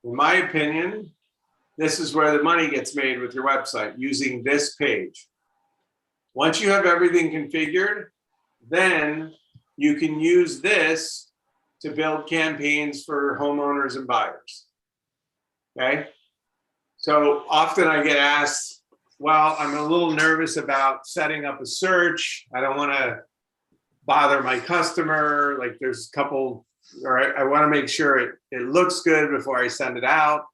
in my opinion, this is where the money gets made with your website, using this page. Once you have everything configured, then you can use this to build campaigns for homeowners and buyers. Okay? So often I get asked, well, I'm a little nervous about setting up a search. I don't want to bother my customer. Like there's a couple, or I want to make sure it looks good before I send it out.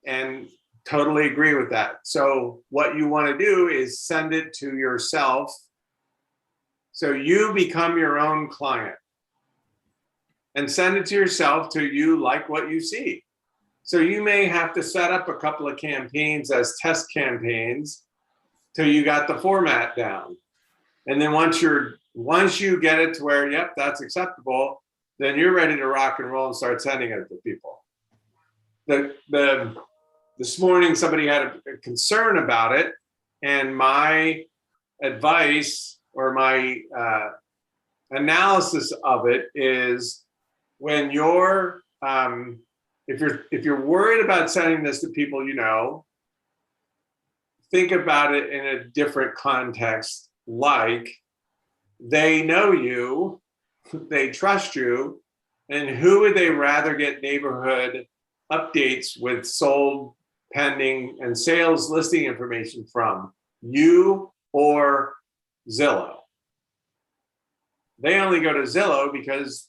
And totally agree with that. So what you want to do is send it to yourself. So you become your own client and send it to yourself till you like what you see. So you may have to set up a couple of campaigns as test campaigns till you got the format down. And then once you get it to where, yep, that's acceptable, then you're ready to rock and roll and start sending it to people. This morning, somebody had a concern about it, and my advice or my analysis of it is when you're if you're worried about sending this to people you know, think about it in a different context, like they know you, they trust you, and who would they rather get neighborhood updates with sold, pending, and sales listing information from, you or Zillow? They only go to Zillow because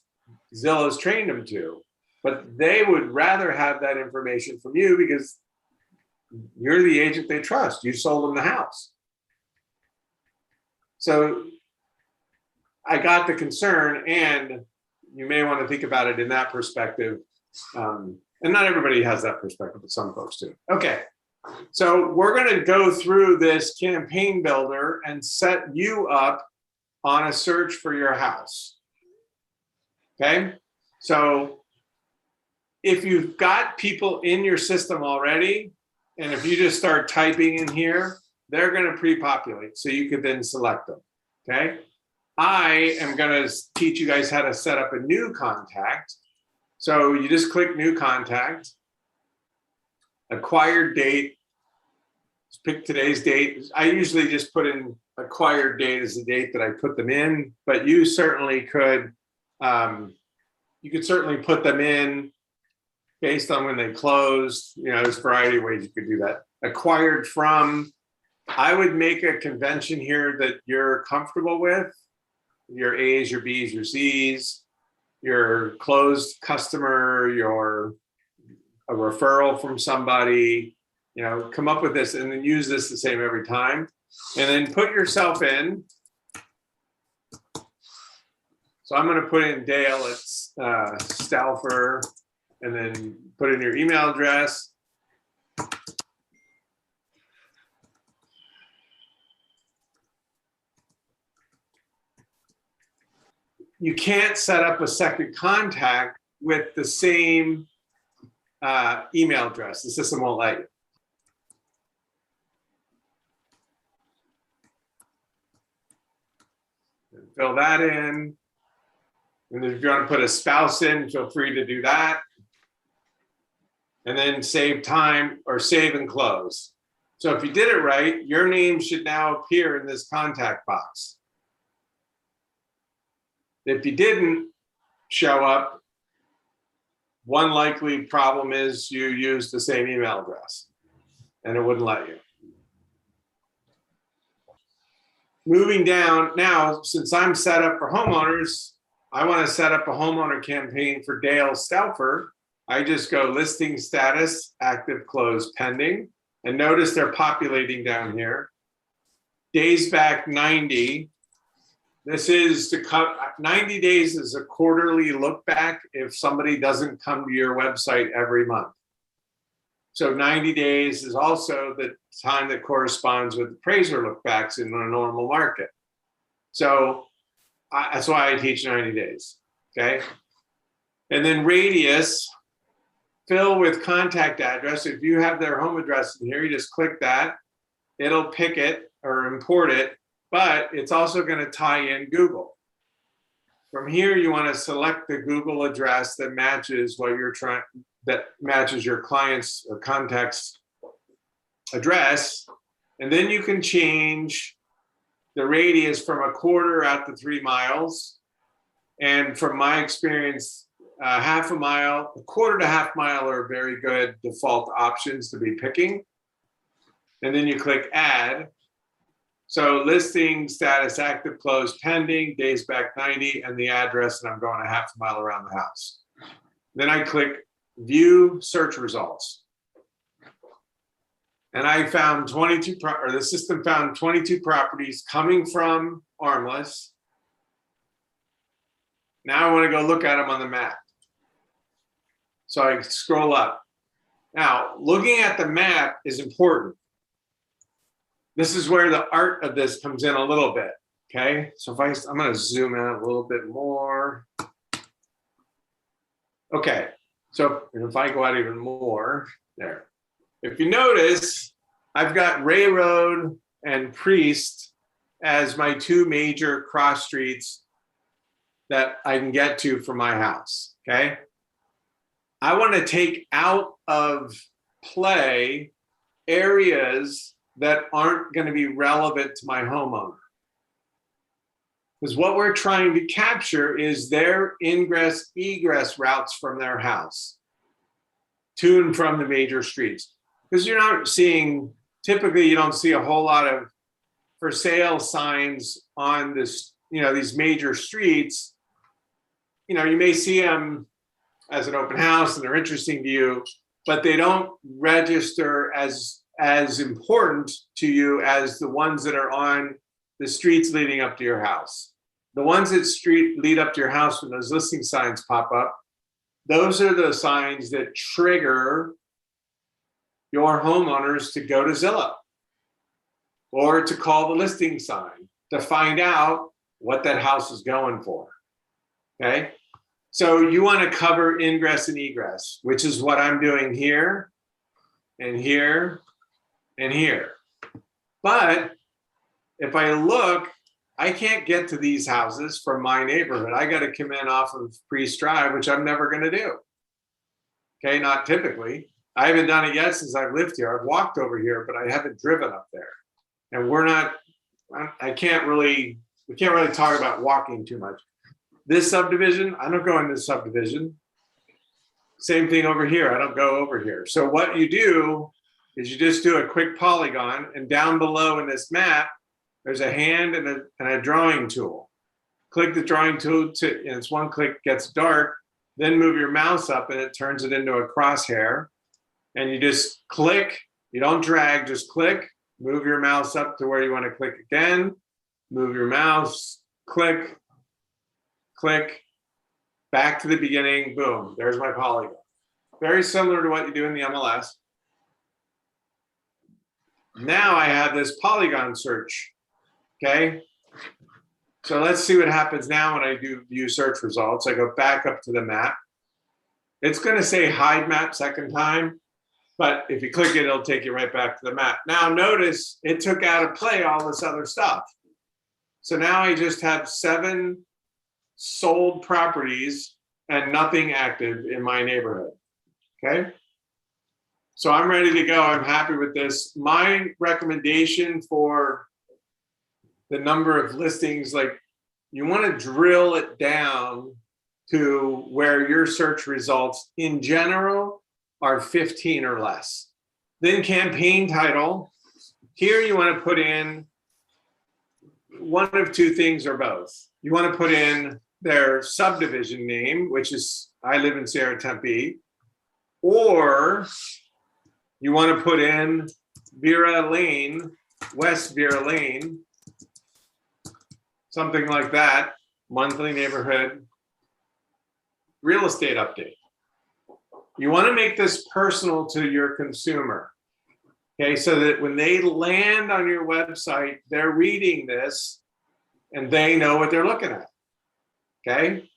Zillow's trained them to, but they would rather have that information from you because you're the agent they trust. You sold them the house. So I got the concern, and you may want to think about it in that perspective. And not everybody has that perspective, but some folks do. Okay, so we're going to go through this campaign builder and set you up on a search for your house. Okay, so if you've got people in your system already, and if you just start typing in here, they're going to pre-populate, so you could then select them. Okay, I am going to teach you guys how to set up a new contact. So you just click new contact, acquired date, just pick today's date. I usually just put in acquired date as the date that I put them in, but you certainly could, you could certainly put them in based on when they closed. You know, there's a variety of ways you could do that. Acquired from, I would make a convention here that you're comfortable with, your A's, your B's, your C's, your closed customer, a referral from somebody, you know, come up with this and then use this the same every time. And then put yourself in. So I'm going to put in Dale at Stauffer, and then put in your email address. You can't set up a second contact with the same email address. The system won't let you. And fill that in. And if you want to put a spouse in, feel free to do that. And then save time or save and close. So if you did it right, your name should now appear in this contact box. If you didn't show up, one likely problem is you used the same email address and it wouldn't let you. Moving down now, since I'm set up for homeowners, I want to set up a homeowner campaign for Dale Stauffer. I just go listing status, active, closed, pending, and notice they're populating down here. Days back 90. This is to cut 90 days is a quarterly look back if somebody doesn't come to your website every month. So 90 days is also the time that corresponds with appraiser look backs in a normal market. So that's why I teach 90 days, okay? And then radius, fill with contact address. If you have their home address in here, you just click that. It'll pick it or import it, but it's also going to tie in Google. From here, you want to select the Google address that matches what you're trying, that matches your client's or contact's address. And then you can change the radius from 1/4 out to 3 miles. And from my experience, 1/2 mile, 1/4 to 1/2 mile are very good default options to be picking. And then you click add. So listing status active, closed, pending, days back 90, and the address, and I'm going 1/2 mile around the house. Then I click view search results. And I found 22, or the system found 22 properties coming from Armless. Now I want to go look at them on the map. So I scroll up. Now, looking at the map is important. This is where the art of this comes in a little bit, okay? So if I'm going to zoom out a little bit more. Okay, so if I go out even more, there. If you notice, I've got Ray Road and Priest as my 2 major cross streets that I can get to from my house, okay? I want to take out of play areas that aren't going to be relevant to my homeowner. Because what we're trying to capture is their ingress, egress routes from their house to and from the major streets. Because you're not seeing, typically you don't see a whole lot of for sale signs on this, these major streets. You may see them as an open house and they're interesting to you, but they don't register as important to you as the ones that are on the streets leading up to your house. The ones that lead up to your house when those listing signs pop up, those are the signs that trigger your homeowners to go to Zillow or to call the listing sign to find out what that house is going for, okay? So you want to cover ingress and egress, which is what I'm doing here and here and here. But if I look, I can't get to these houses from my neighborhood. I got to come in off of Priest Drive, which I'm never going to do. Okay, not typically. I haven't done it yet since I've lived here. I've walked over here, but I haven't driven up there. And we can't really talk about walking too much. This subdivision, I don't go in this subdivision. Same thing over here, I don't go over here. So what you do is you just do a quick polygon, and down below in this map, there's a hand and a drawing tool. Click the drawing tool and it's one click, gets dark, then move your mouse up and it turns it into a crosshair. And you just click, you don't drag, just click, move your mouse up to where you want to click again, move your mouse, click, click, back to the beginning, boom, there's my polygon. Very similar to what you do in the MLS. Now I have this polygon search, okay? So let's see what happens now when I do view search results. I go back up to the map. It's gonna say hide map second time, but if you click it, it'll take you right back to the map. Now notice it took out of play all this other stuff. So now I just have 7 sold properties and nothing active in my neighborhood, okay? So I'm ready to go, I'm happy with this. My recommendation for the number of listings, like you wanna drill it down to where your search results in general are 15 or less. Then campaign title, here you wanna put in one of 2 things or both. You wanna put in their subdivision name, which is, I live in Sierra Tempe, or you want to put in Vera Lane, West Vera Lane, something like that, monthly neighborhood, real estate update. You want to make this personal to your consumer, okay, so that when they land on your website, they're reading this and they know what they're looking at. Okay.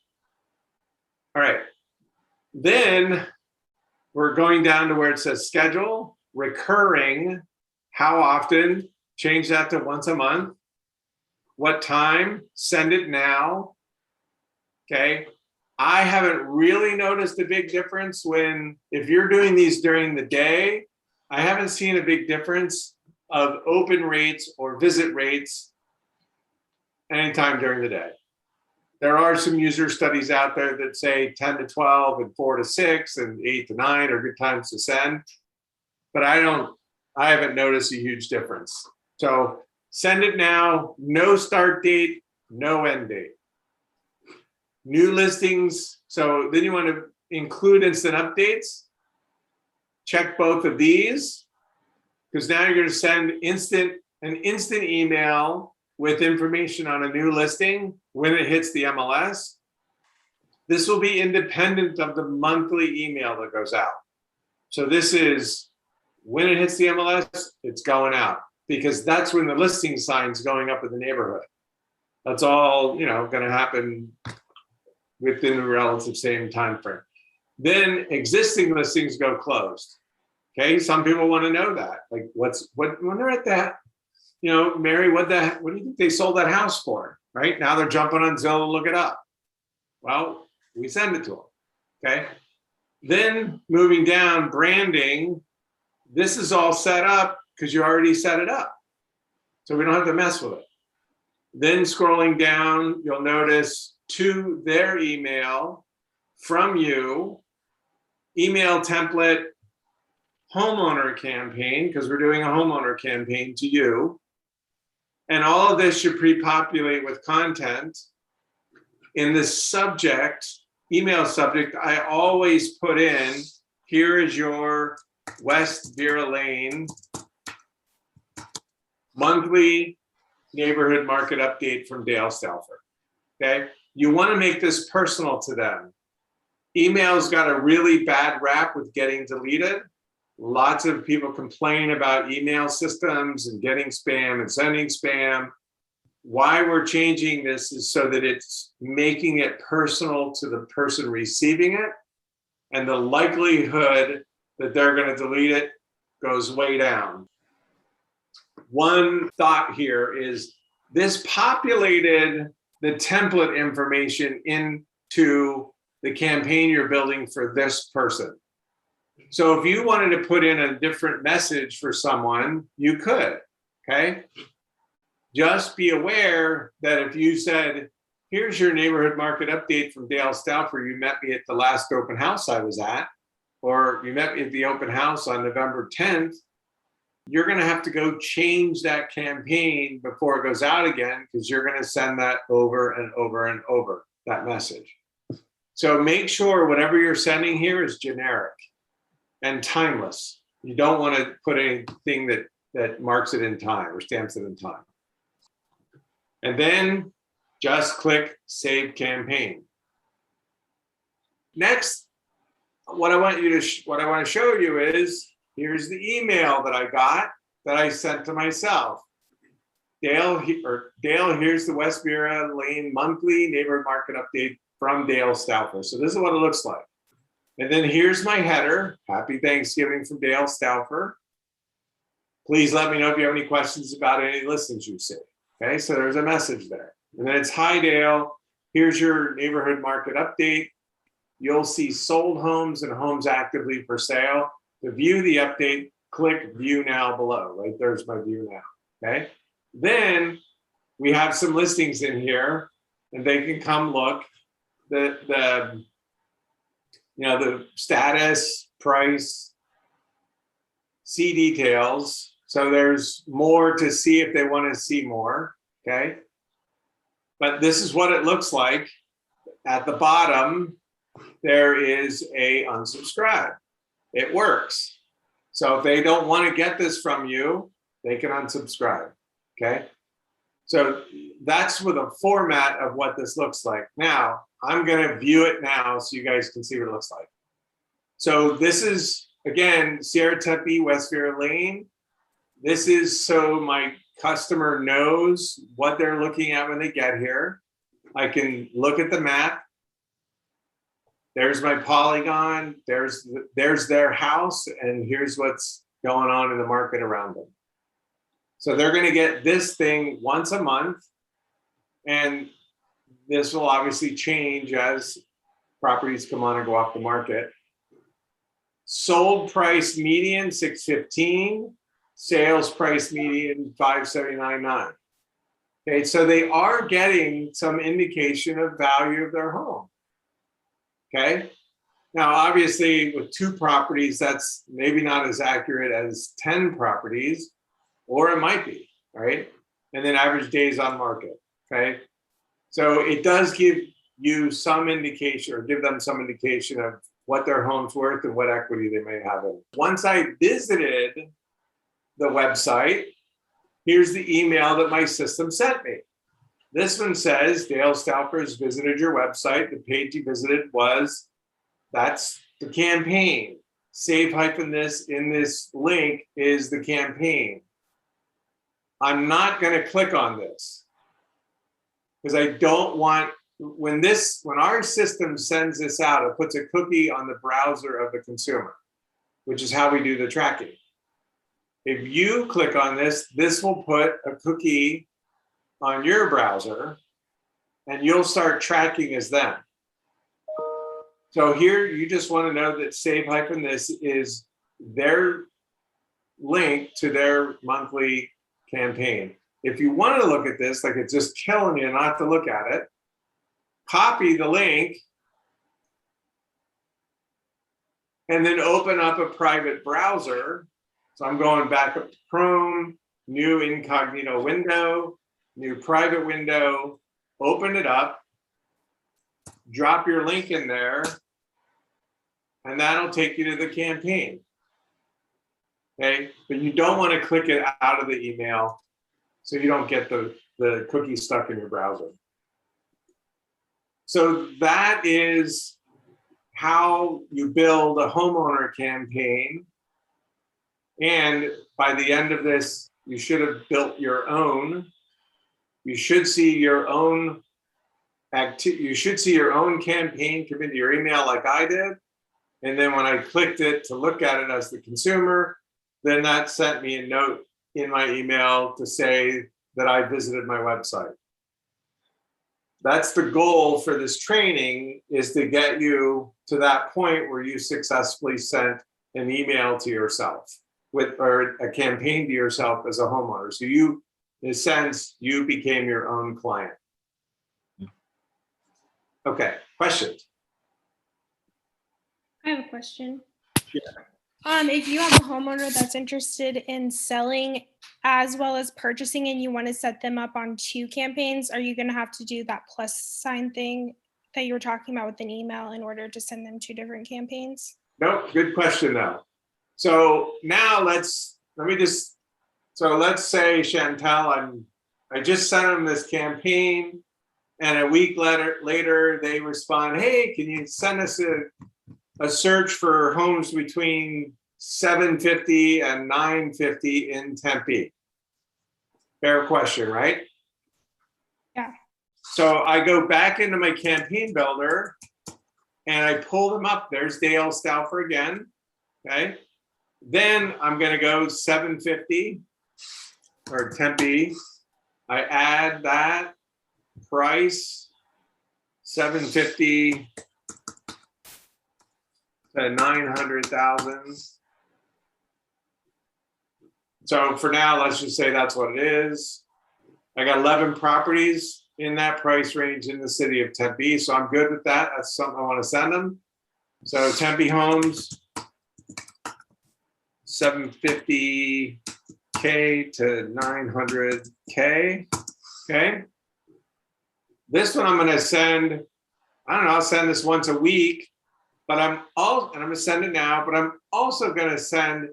All right. Then we're going down to where it says schedule, recurring, how often, change that to once a month. What time, send it now. Okay. I haven't really noticed a big difference if you're doing these during the day, I haven't seen a big difference of open rates or visit rates anytime during the day. There are some user studies out there that say 10 to 12 and 4 to 6 and 8 to 9 are good times to send, but I haven't noticed a huge difference. So send it now, no start date, no end date. New listings, so then you want to include instant updates. Check both of these, because now you're going to send an instant email with information on a new listing when it hits the MLS. This will be independent of the monthly email that goes out. So this is when it hits the MLS, it's going out, because that's when the listing sign's going up in the neighborhood. That's all, going to happen within the relative same time frame. Then existing listings go closed. Okay, some people want to know that. Like, when they're at that, Mary, what do you think they sold that house for? Right now they're jumping on Zillow to look it up. Well, we send it to them. Okay. Then moving down, branding. This is all set up because you already set it up, so we don't have to mess with it. Then scrolling down, you'll notice to their email from you, email template, homeowner campaign, because we're doing a homeowner campaign to you. And all of this should pre-populate with content. In the subject, email subject, I always put in, here is your West Vera Lane monthly neighborhood market update from Dale Stauffer. Okay, you want to make this personal to them. Email's got a really bad rap with getting deleted. Lots of people complain about email systems and getting spam and sending spam. Why we're changing this is so that it's making it personal to the person receiving it, and the likelihood that they're going to delete it goes way down. One thought here is this populated the template information into the campaign you're building for this person. So if you wanted to put in a different message for someone, you could, okay? Just be aware that if you said, here's your neighborhood market update from Dale Stauffer, you met me at the last open house I was at, or you met me at the open house on November 10th, you're going to have to go change that campaign before it goes out again, because you're going to send that over and over and over, that message. So make sure whatever you're sending here is generic and timeless. You don't want to put anything that marks it in time or stamps it in time. And then just click Save Campaign. Next, what I want to show you is, here's the email that I got that I sent to myself. Dale, here's the West Vera Lane monthly neighborhood market update from Dale Stauffer. So this is what it looks like. And then here's my header. Happy Thanksgiving from Dale Stauffer. Please let me know if you have any questions about any listings you see. Okay, so there's a message there. And then it's, hi Dale, here's your neighborhood market update. You'll see sold homes and homes actively for sale. To view the update, click view now below. Right there's my view now. Okay, then we have some listings in here, and they can come look. The status, price, see details. So there's more to see if they want to see more, okay? But this is what it looks like. At the bottom, there is a unsubscribe. It works. So if they don't want to get this from you, they can unsubscribe, okay? So that's with a format of what this looks like. Now, I'm going to view it now so you guys can see what it looks like. So this is, again, Sierra Tempe, West Vera Lane. This is so my customer knows what they're looking at when they get here. I can look at the map. There's my polygon. There's their house, and here's what's going on in the market around them. So they're going to get this thing once a month, and this will obviously change as properties come on and go off the market. Sold price median 615, sales price median 579.9. Okay, so they are getting some indication of value of their home. Okay, now obviously with 2 properties, that's maybe not as accurate as 10 properties, or it might be, right? And then average days on market. Okay, so it does give you some indication, or give them some indication of what their home's worth and what equity they may have in it. Once I visited the website, here's the email that my system sent me. This one says, Dale Stauffer's visited your website. The page he visited was, that's the campaign. Save-this in this link is the campaign. I'm not going to click on this because I don't want, when our system sends this out, it puts a cookie on the browser of the consumer, which is how we do the tracking. If you click on this, this will put a cookie on your browser and you'll start tracking as them. So here you just want to know that Save-this is their link to their monthly campaign. If you want to look at this, like it's just killing you not to look at it, copy the link and then open up a private browser. So I'm going back up to Chrome, new incognito window, new private window, open it up, drop your link in there, and that'll take you to the campaign. Okay, but you don't want to click it out of the email so you don't get the cookie stuck in your browser. So that is how you build a homeowner campaign. And by the end of this, you should have built your own. You should see your own campaign come into your email like I did. And then when I clicked it to look at it as the consumer, then that sent me a note in my email to say that I visited my website. That's the goal for this training, is to get you to that point where you successfully sent an email to yourself or a campaign to yourself as a homeowner. So you, in a sense, you became your own client. Okay, questions? I have a question. Yeah. If you have a homeowner that's interested in selling as well as purchasing and you want to set them up on 2 campaigns, are you going to have to do that plus sign thing that you were talking about with an email in order to send them 2 different campaigns? Nope, good question though. So now let's say, Chantel, I just sent them this campaign, and a week later they respond, hey, can you send us a search for homes between 750 and 950 in Tempe? Fair question, right? Yeah. So I go back into my campaign builder and I pull them up. There's Dale Stauffer again. Okay. Then I'm going to go 750 or Tempe. I add that price 750 to 900,000. So for now, let's just say that's what it is. I got 11 properties in that price range in the city of Tempe, so I'm good with that. That's something I want to send them. So Tempe homes, 750K to 900K. Okay. This one I'm going to send, I don't know, I'll send this once a week, but and I'm going to send it now, but I'm also going to send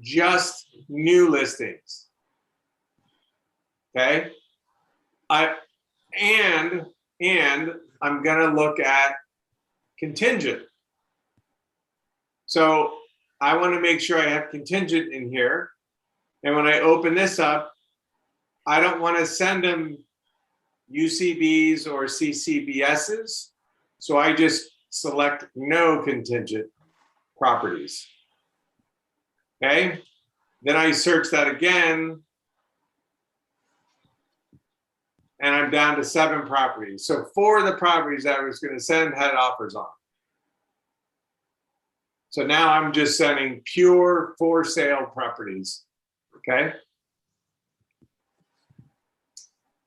just new listings. Okay. And I'm going to look at contingent. So I want to make sure I have contingent in here. And when I open this up, I don't want to send them UCBs or CCBSs. So I just select no contingent properties. Okay. Then I search that again. and I'm down to 7 properties. So 4 of the properties I was going to send had offers on. So now I'm just sending pure for sale properties. Okay.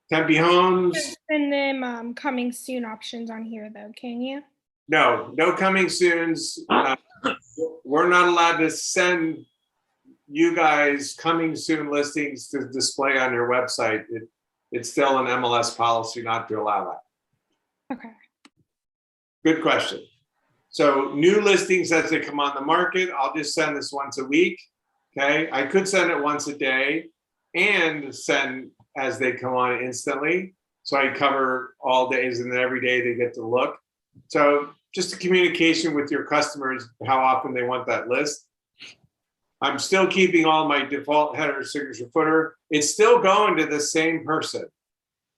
Tempe Homes. And then coming soon options on here though, can you? No coming soons. We're not allowed to send you guys coming soon listings to display on your website. It's still an MLS policy not to allow that. Okay. Good question. So new listings as they come on the market, I'll just send this once a week. Okay. I could send it once a day and send as they come on instantly. So I cover all days and then every day they get to look. So just a communication with your customers, how often they want that list. I'm still keeping all my default header, signature, footer. It's still going to the same person.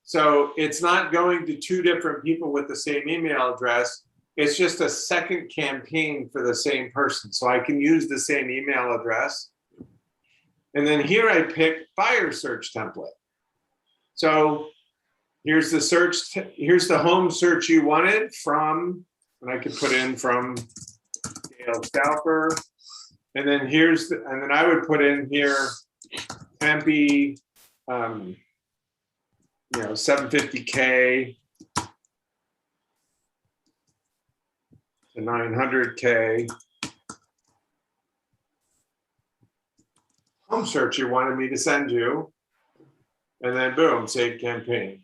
So it's not going to 2 different people with the same email address. It's just a second campaign for the same person. So I can use the same email address. And then here I pick buyer search template. So here's the search, here's the home search you wanted from, and I could put in from Dale Scalper. And then here's the, and then I would put in here Tempe, 750K to 900K. Home search you wanted me to send you. And then boom, save campaign.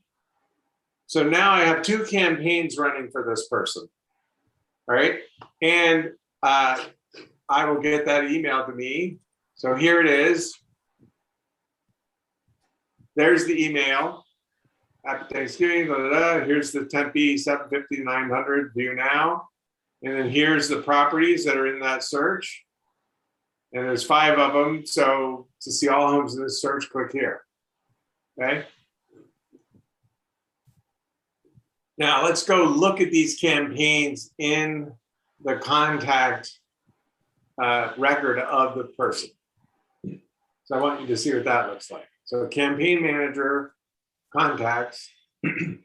So now I have 2 campaigns running for this person, right? And I will get that email to me. So here it is. There's the email. Happy Thanksgiving, blah, blah, blah. Here's the Tempe 750 900 view now. And then here's the properties that are in that search. And there's 5 of them. So to see all homes in this search, click here. Okay. Now let's go look at these campaigns in the contact record of the person. So I want you to see what that looks like. So campaign manager, contacts. You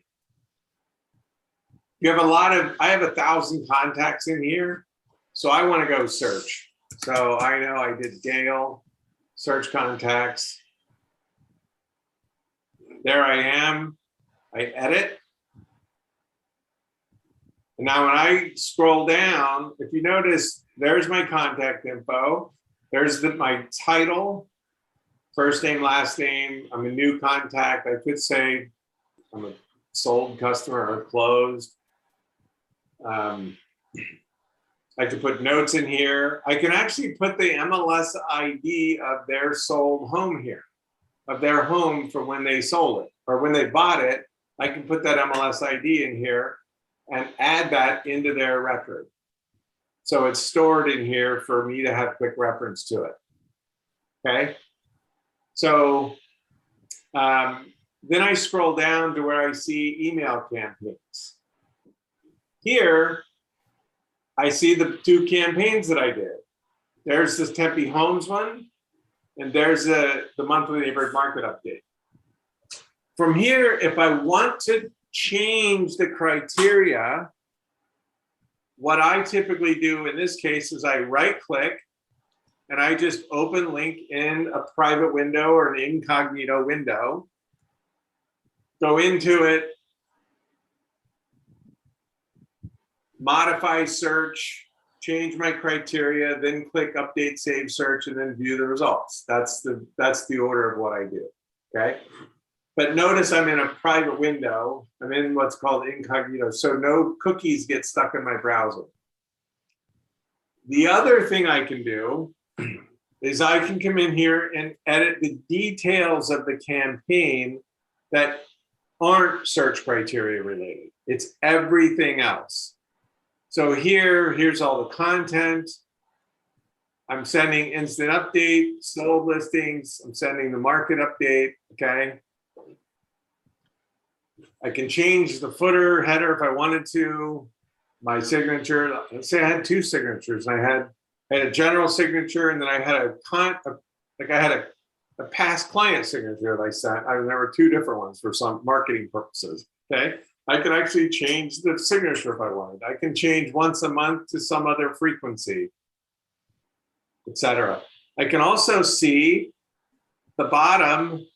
have a lot of, I have 1,000 contacts in here. So I want to go search. So I know I did Dale, search contacts. There I am. I edit. And now when I scroll down, if you notice, there's my contact info. There's my title, first name, last name. I'm a new contact. I could say I'm a sold customer or closed. I could put notes in here. I can actually put the MLS ID of their sold home here, of their home from when they sold it or when they bought it. I can put that MLS ID in here and add that into their record. So it's stored in here for me to have quick reference to it. Okay. So then I scroll down to where I see email campaigns. Here, I see the 2 campaigns that I did. There's this Tempe Homes one, and there's the monthly neighborhood market update. From here, if I want to change the criteria, what I typically do in this case is I right click and I just open link in a private window or an incognito window, go into it, modify search, change my criteria, then click update, save search, and then view the results. That's the order of what I do, okay? But notice I'm in a private window. I'm in what's called incognito, so no cookies get stuck in my browser. The other thing I can do is I can come in here and edit the details of the campaign that aren't search criteria related. It's everything else. So here's all the content. I'm sending instant update, sold listings. I'm sending the market update, okay? I can change the footer, header if I wanted to. My signature, let's say I had 2 signatures. I had a general signature and then I had a past client signature that I sent. There were two different ones for some marketing purposes. Okay. I could actually change the signature if I wanted. I can change once a month to some other frequency, etc. I can also see the bottom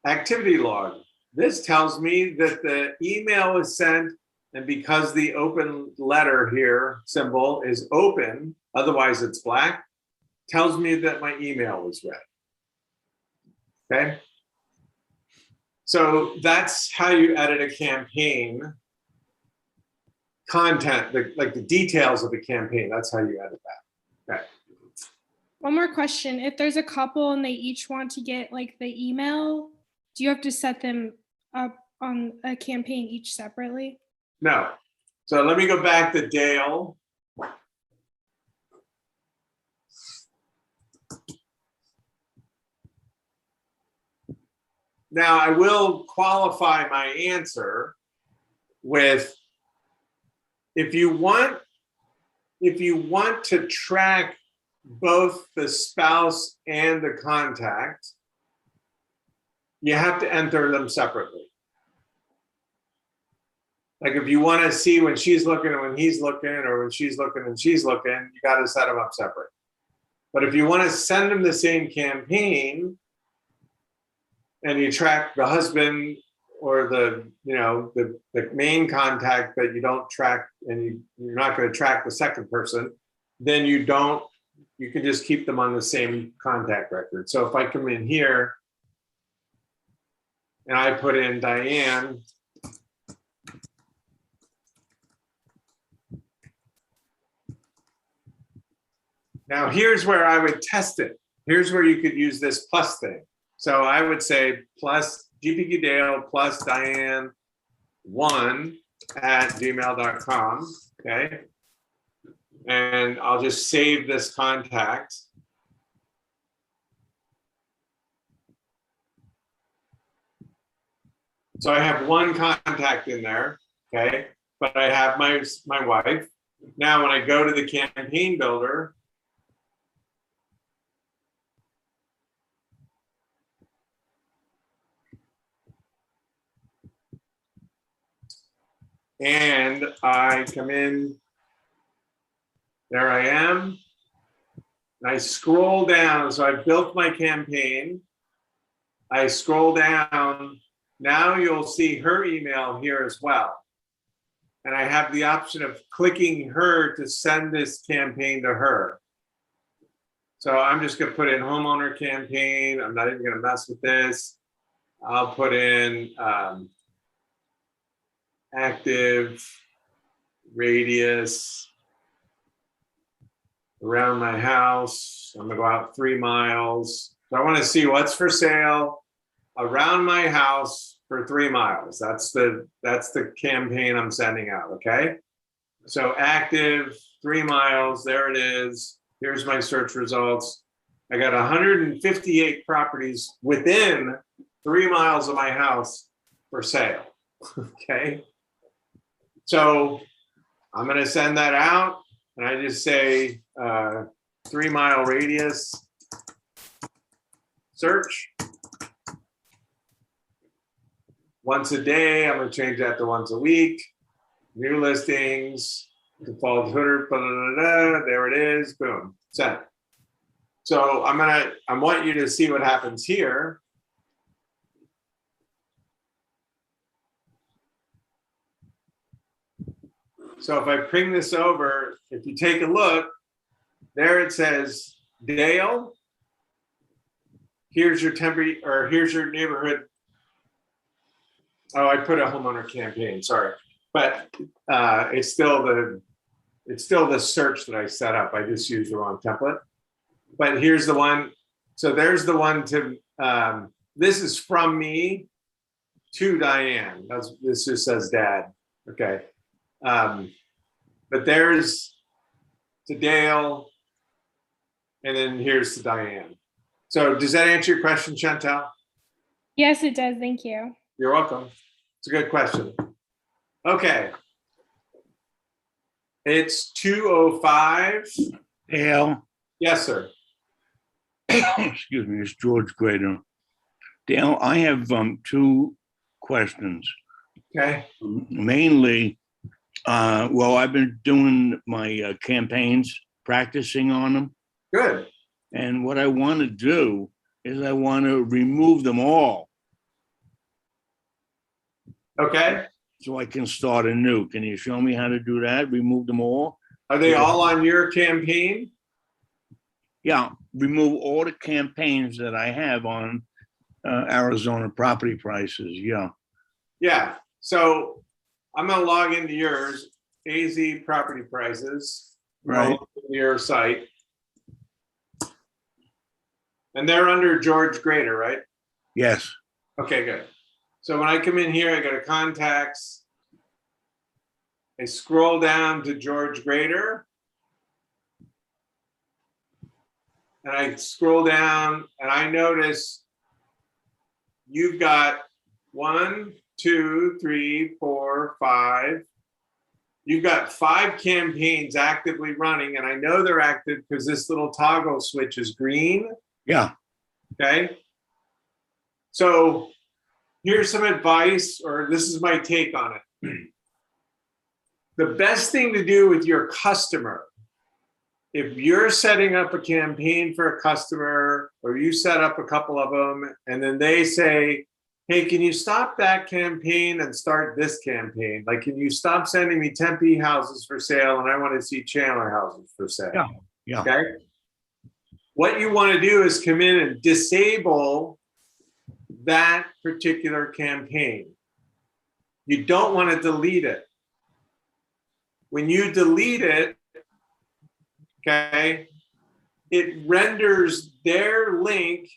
activity log. This tells me that the email is sent, and because the open letter here symbol is open, otherwise it's black, tells me that my email was read. Okay. So that's how you edit a campaign content, like the details of the campaign. That's how you edit that. Okay. One more question. If there's a couple and they each want to get like the email, do you have to set them up on a campaign each separately? No. So let me go back to Dale. Now I will qualify my answer with, if you want to track both the spouse and the contact, you have to enter them separately. Like if you want to see when she's looking and when he's looking, or when she's looking and she's looking, you got to set them up separate. But if you want to send them the same campaign and you track the husband or the main contact, but you don't track, and you're not going to track the second person, then you can just keep them on the same contact record. So if I come in here and I put in Diane, now here's where I would test it. Here's where you could use this plus thing. So I would say plus GPQ Dale plus Diane 1@gmail.com. Okay. And I'll just save this contact. So I have one contact in there, okay? But I have my wife. Now when I go to the campaign builder, and I come in, there I am. And I scroll down. So I built my campaign. I scroll down. Now you'll see her email here as well. And I have the option of clicking her to send this campaign to her. So I'm just going to put in Homeowner Campaign. I'm not even going to mess with this. I'll put in active radius around my house. I'm gonna go out 3 miles. So I want to see what's for sale around my house for 3 miles. That's the campaign I'm sending out. Okay. So active 3 miles. There it is. Here's my search results. I got 158 properties within 3 miles of my house for sale. Okay. So I'm going to send that out, and I just say 3 mile radius search. Once a day, I'm going to change that to once a week. New listings, default footer, there it is, boom, sent. So I want you to see what happens here. So if I bring this over, if you take a look, there it says, Dale, here's your here's your neighborhood. Oh, I put a homeowner campaign, sorry. But it's still the search that I set up. I just used the wrong template. But here's the one. So there's the one to, this is from me to Diane. This just says dad, okay. But there's to Dale, and then here's to Diane. So does that answer your question, Chantal? Yes, it does. Thank you. You're welcome. It's a good question. Okay. It's 2:05. Dale, Yes, sir. Excuse me, it's George Grader. Dale, I have two questions. Okay, Mainly, well, I've been doing my campaigns, practicing on them. good. And what I want to do is I want to remove them all Okay, so I can start anew. Can you show me how to do that? Remove them all? are they all on your campaign? Yeah, remove all the campaigns that I have on Arizona property prices. Yeah. Yeah, so I'm gonna log into yours, AZ property prices. Right. Your site. And they're under George Grader, right? Yes. Okay, good. So when I come in here, I go to contacts. I scroll down to George Grader. And I scroll down and I notice you've got 1, 2, 3, 4, 5. You've got 5 campaigns actively running, and I know they're active because this little toggle switch is green. Yeah. Okay. So here's some advice, or this is my take on it. The best thing to do with your customer, if you're setting up a campaign for a customer, or you set up a couple of them, and then they say, hey, can you stop that campaign and start this campaign? Like, can you stop sending me Tempe houses for sale and I want to see Chandler houses for sale? Yeah. Yeah. Okay. What you want to do is come in and disable that particular campaign. You don't want to delete it. When you delete it, okay, it renders their link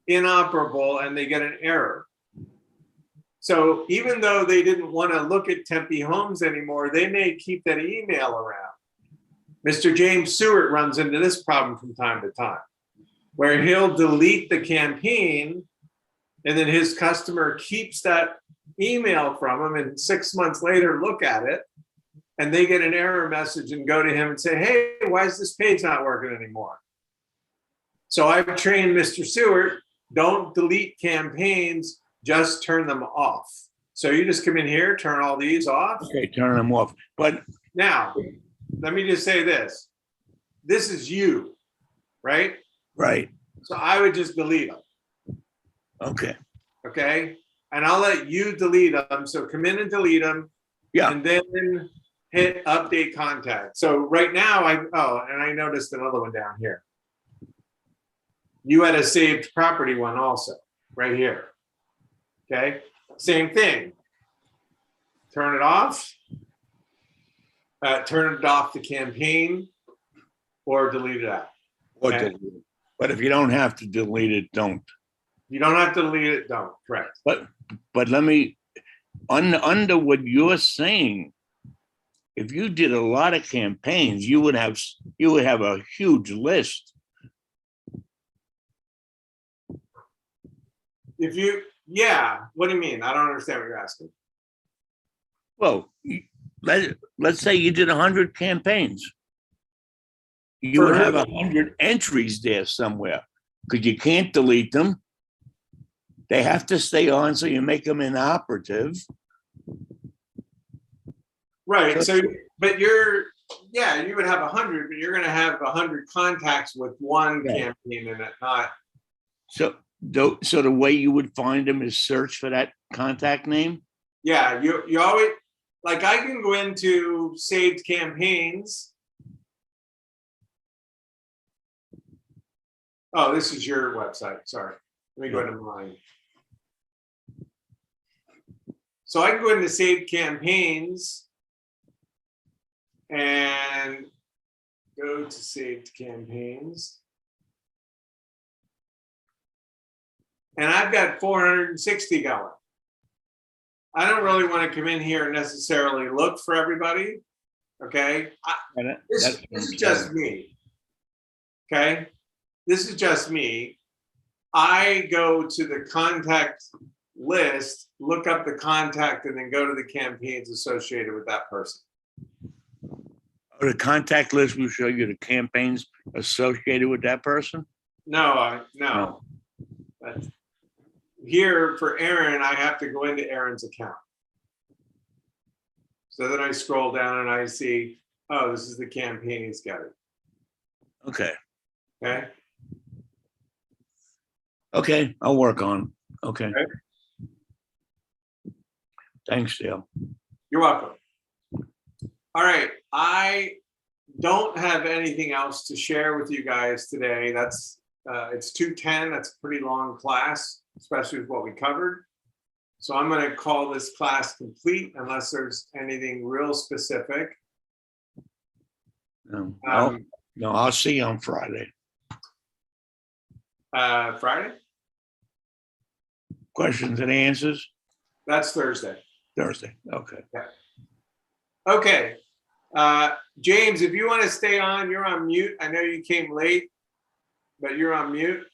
inoperable and they get an error. So even though they didn't want to look at Tempe Homes anymore, they may keep that email around. Mr. James Stewart runs into this problem from time to time, where he'll delete the campaign and then his customer keeps that email from him, and 6 months later look at it and they get an error message and go to him and say, hey, why is this page not working anymore? So I've trained Mr. Stewart, don't delete campaigns, just turn them off. So you just come in here, turn all these off. Okay, turn them off. But now, let me just say this. This is you, right? right. So I would just delete them. Okay. Okay. And I'll let you delete them. So come in and delete them. Yeah. And then hit update contact. So right now, and I noticed another one down here. You had a saved property one also, right here. Okay. Same thing. Turn it off. Turn it off the campaign or delete it out. Or Okay. delete it. But if you don't have to delete it, don't. You don't have to delete it, don't. Correct. But let me, under what you're saying, if you did a lot of campaigns, you would have a huge list. If you, yeah, what do you mean? I don't understand what you're asking. Well, let's say you did 100 campaigns. You For would who? have 100 entries there somewhere because you can't delete them. They have to stay on, so you make them inoperative. Right. So, but you would have 100, but you're going to have 100 contacts with one Right. campaign in it, not. So the way you would find them is search for that contact name. Yeah, you always, like, I can go into saved campaigns. Oh, this is your website. Sorry. Let me go into mine. So I can go into saved campaigns and go to saved campaigns. And I've got 460 going. I don't really want to come in here and necessarily look for everybody. Okay. This is just me. Okay. This is just me. I go to the contact list, look up the contact, and then go to the campaigns associated with that person. The contact list will show you the campaigns associated with that person. No. No. That's- Here for Aaron, I have to go into Aaron's account. So then I scroll down and I see, oh, this is the campaign he's got it. Okay. Okay. Okay, I'll work on. Okay. Okay. Thanks, Dale. You're welcome. All right. I don't have anything else to share with you guys today. That's it's 2:10. That's a pretty long class, especially with what we covered. So I'm going to call this class complete unless there's anything real specific. No, I'll see you on Friday. Friday? Questions and answers? That's Thursday. Thursday. Okay. Okay. James, if you want to stay on, you're on mute. I know you came late, but you're on mute.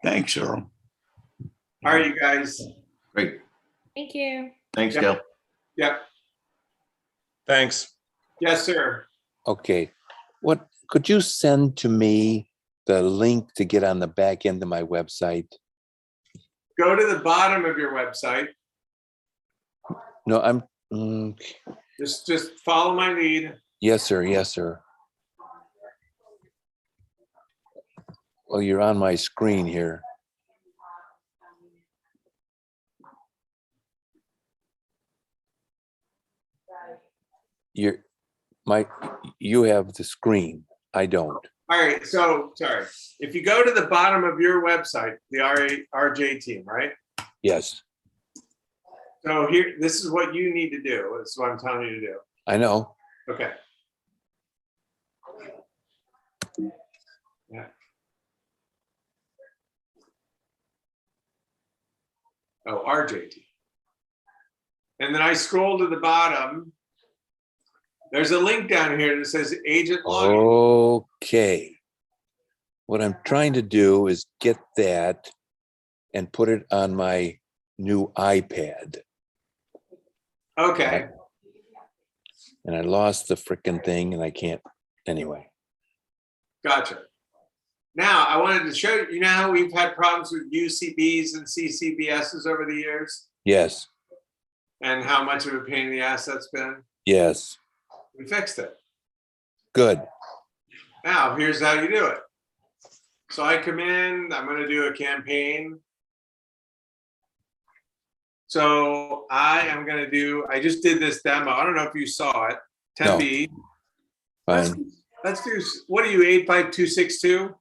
Thanks, Earl. All right, you guys. Great. Thank you. Thanks, Yep. Dale. Yep. Thanks. Yes, sir. Okay, what, could you send to me the link to get on the back end of my website? Go to the bottom of your website. No, I'm, Just follow my lead. yes, sir, yes, sir. Well, you're on my screen here. You have the screen. I don't. All right, so sorry. If you go to the bottom of your website, the RJ team, right? Yes, So here, this is what you need to do. This is what I'm telling you to do. I know. Okay. Yeah. Oh, RJ team. And then I scroll to the bottom. There's a link down here that says agent login. Okay. What I'm trying to do is get that and put it on my new iPad. Okay. And I lost the frickin' thing and I can't, anyway. Gotcha. Now, I wanted to show you, you know how we've had problems with UCBs and CCBSs over the years Yes, and how much of a pain in the ass that's been? yes, We fixed it. good. Now, here's how you do it. So I come in, I'm going to do a campaign. So I am going to do, I just did this demo. I don't know if you saw it. 10B. Fine. Let's do, what are you, 85262?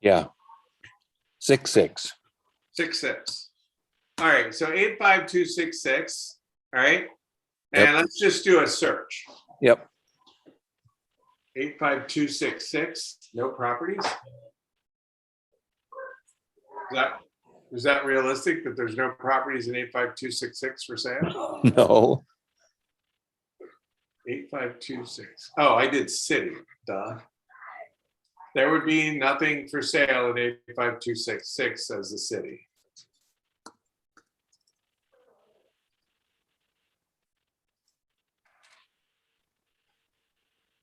Yeah. 6-6. 66. All right, so 85266. All right. And Yep. let's just do a search. Yep. 85266. No properties. Is that realistic that there's no properties in 85266 for sale? No. 85266. Oh, I did city. Duh. There would be nothing for sale in 85266 as the city.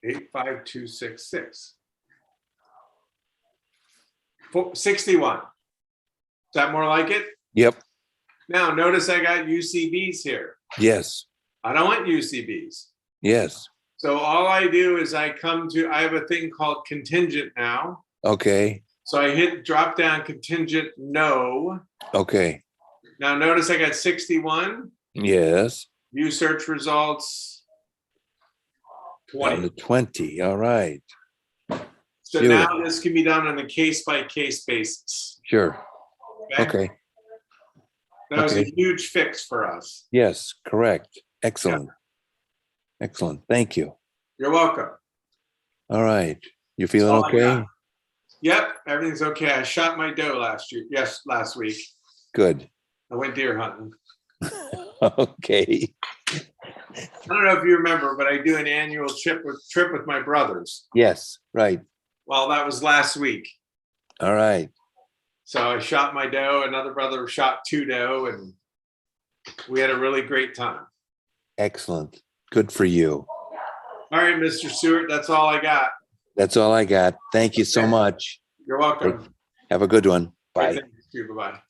Eight five two six six. 61. Is that more like it? Yep. Now notice I got UCBs here. Yes. I don't want UCBs. Yes. So all I do is I have a thing called contingent now. Okay. So I hit drop down contingent no. Okay. Now notice I got 61. Yes. View search results. Down 20. to 20. All right. So beautiful. now this can be done on a case by case basis. Sure. Okay. That was a Okay. huge fix for us. Yes, correct. Excellent. Excellent. Thank you. You're welcome. All right. You feeling all I okay? got. Yep, everything's okay. I shot my doe last week. Good. I went deer hunting. Okay. I don't know if you remember, but I do an annual trip with my brothers. Yes, right. Well, that was last week. All right. So I shot my doe, another brother shot 2 doe, and we had a really great time. Excellent. Good for you. All right, Mr. Stewart, that's all I got. That's all I got. Thank you so Okay. much. You're welcome. Have a good one. Great, Bye. thanks. Bye-bye.